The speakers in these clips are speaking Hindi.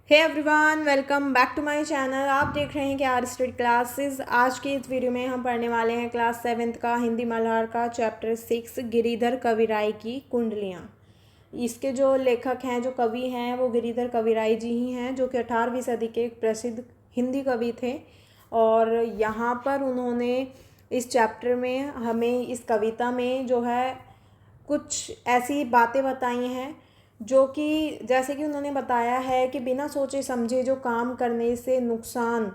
Hey everyone, welcome back to my channel. आप देख रहे हैं कि आर स्टडी क्लासेस। आज की इस वीडियो में हम पढ़ने वाले हैं क्लास 7th का हिंदी मल्हार का चैप्टर 6 गिरिधर कविराय की कुंडलियाँ। इसके जो लेखक हैं, जो कवि हैं, वो गिरिधर कविराय जी ही हैं, जो कि 18वीं सदी के एक प्रसिद्ध हिंदी कवि थे। और यहाँ पर उन्होंने इस चैप्टर में हमें इस कविता में जो है कुछ ऐसी बातें बताई हैं जो कि जैसे कि उन्होंने बताया है कि बिना सोचे समझे जो काम करने से नुकसान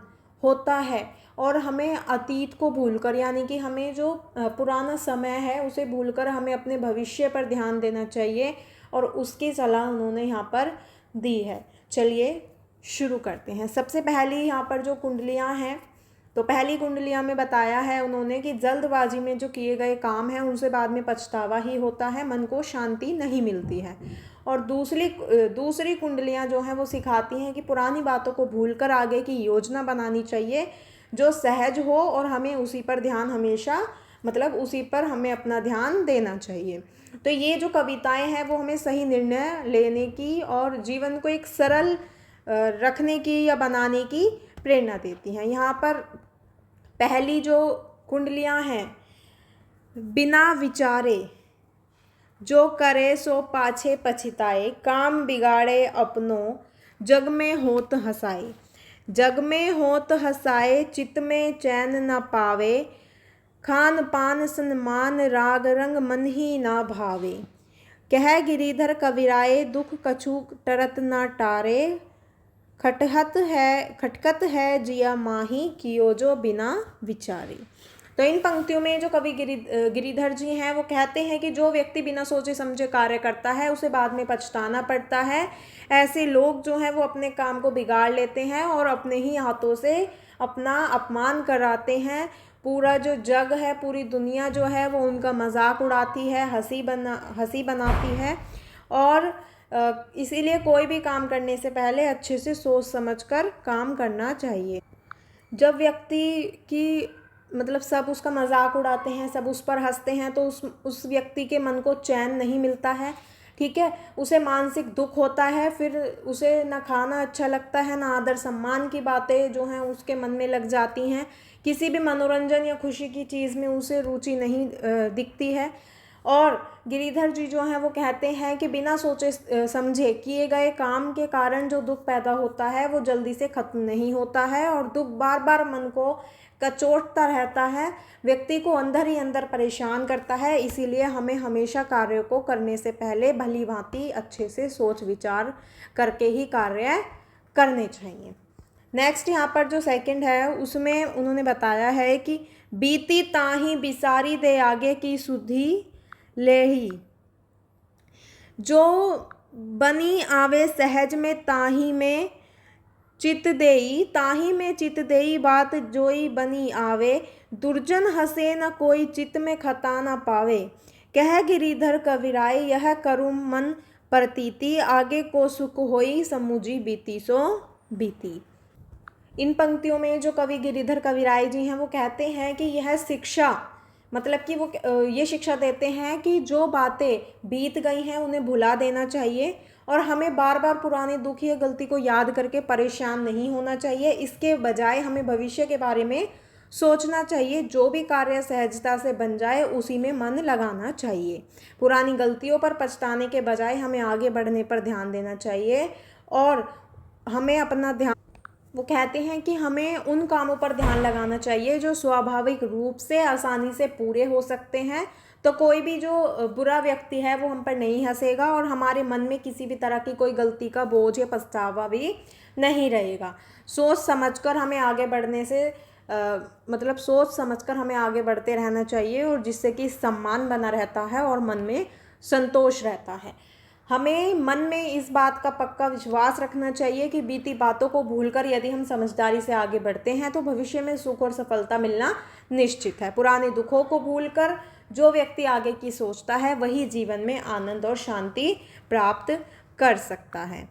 होता है और हमें अतीत को भूलकर, यानी कि हमें जो पुराना समय है उसे भूलकर हमें अपने भविष्य पर ध्यान देना चाहिए, और उसकी सलाह उन्होंने यहाँ पर दी है। चलिए शुरू करते हैं। सबसे पहली यहाँ पर जो कुंडलियाँ हैं, तो पहली कुंडलियाँ में बताया है उन्होंने कि जल्दबाजी में जो किए गए काम हैं उनसे बाद में पछतावा ही होता है, मन को शांति नहीं मिलती है। और दूसरी कुंडलियाँ जो हैं वो सिखाती हैं कि पुरानी बातों को भूलकर आगे की योजना बनानी चाहिए जो सहज हो, और हमें उसी पर ध्यान हमेशा, मतलब उसी पर हमें अपना ध्यान देना चाहिए। तो ये जो कविताएं हैं वो हमें सही निर्णय लेने की और जीवन को एक सरल रखने की या बनाने की प्रेरणा देती हैं। यहाँ पर पहली जो कुंडलियाँ हैं, बिना विचारे जो करे सो पाछे पछताए, काम बिगाड़े अपनों जग में होत हसाए। जग में होत हसाए, चित में चैन न पावे, खान पान सन्मान राग रंग मन ही ना भावे। कह गिरिधर कविराय, दुख कछु टरत ना टारे, खटकत है जिया माही, कियो जो बिना विचारे। तो इन पंक्तियों में जो कवि गिरिधर जी हैं वो कहते हैं कि जो व्यक्ति बिना सोचे समझे कार्य करता है उसे बाद में पछताना पड़ता है। ऐसे लोग जो हैं वो अपने काम को बिगाड़ लेते हैं और अपने ही हाथों से अपना अपमान कराते हैं। पूरा जो जग है, पूरी दुनिया जो है वो उनका मजाक उड़ाती है, हंसी बनाती है। और इसीलिए कोई भी काम करने से पहले अच्छे से सोच समझकर काम करना चाहिए। जब व्यक्ति की, मतलब सब उसका मजाक उड़ाते हैं, सब उस पर हंसते हैं, तो उस व्यक्ति के मन को चैन नहीं मिलता है, ठीक है। उसे मानसिक दुख होता है, फिर उसे ना खाना अच्छा लगता है, ना आदर सम्मान की बातें जो हैं उसके मन में लग जाती हैं। किसी भी मनोरंजन या खुशी की चीज़ में उसे रुचि नहीं दिखती है। और गिरिधर जी जो हैं वो कहते हैं कि बिना सोचे समझे किए गए काम के कारण जो दुख पैदा होता है वो जल्दी से ख़त्म नहीं होता है, और दुख बार बार मन को कचोटता रहता है, व्यक्ति को अंदर ही अंदर परेशान करता है। इसीलिए हमें हमेशा कार्य को करने से पहले भली भांति अच्छे से सोच विचार करके ही कार्य करने चाहिए। नेक्स्ट यहाँ पर जो सेकंड है उसमें उन्होंने बताया है कि बीती ताही बिसारी दे आगे की सुधी लेही, जो बनी आवे सहज में ताही में चित देई, ताही में चित देई बात जोई बनी आवे, दुर्जन हसे न कोई चित में खता न पावे। कह गिरिधर कविराय, यह करुम मन प्रतीति, आगे को सुख होई समुझी बीती सो बीती। इन पंक्तियों में जो कवि गिरिधर कविराय जी हैं वो कहते हैं कि यह शिक्षा, मतलब कि वो ये शिक्षा देते हैं कि जो बातें बीत गई हैं उन्हें भुला देना चाहिए, और हमें बार बार पुराने दुख या गलती को याद करके परेशान नहीं होना चाहिए। इसके बजाय हमें भविष्य के बारे में सोचना चाहिए। जो भी कार्य सहजता से बन जाए उसी में मन लगाना चाहिए। पुरानी गलतियों पर पछताने के बजाय हमें आगे बढ़ने पर ध्यान देना चाहिए, और हमें अपना ध्यान, वो कहते हैं कि हमें उन कामों पर ध्यान लगाना चाहिए जो स्वाभाविक रूप से आसानी से पूरे हो सकते हैं। तो कोई भी जो बुरा व्यक्ति है वो हम पर नहीं हंसेगा, और हमारे मन में किसी भी तरह की कोई गलती का बोझ या पछतावा भी नहीं रहेगा। सोच समझकर हमें आगे बढ़ने से मतलब सोच समझकर हमें आगे बढ़ते रहना चाहिए, और जिससे कि सम्मान बना रहता है और मन में संतोष रहता है। हमें मन में इस बात का पक्का विश्वास रखना चाहिए कि बीती बातों को भूलकर यदि हम समझदारी से आगे बढ़ते हैं तो भविष्य में सुख और सफलता मिलना निश्चित है। पुराने दुखों को भूलकर जो व्यक्ति आगे की सोचता है वही जीवन में आनंद और शांति प्राप्त कर सकता है।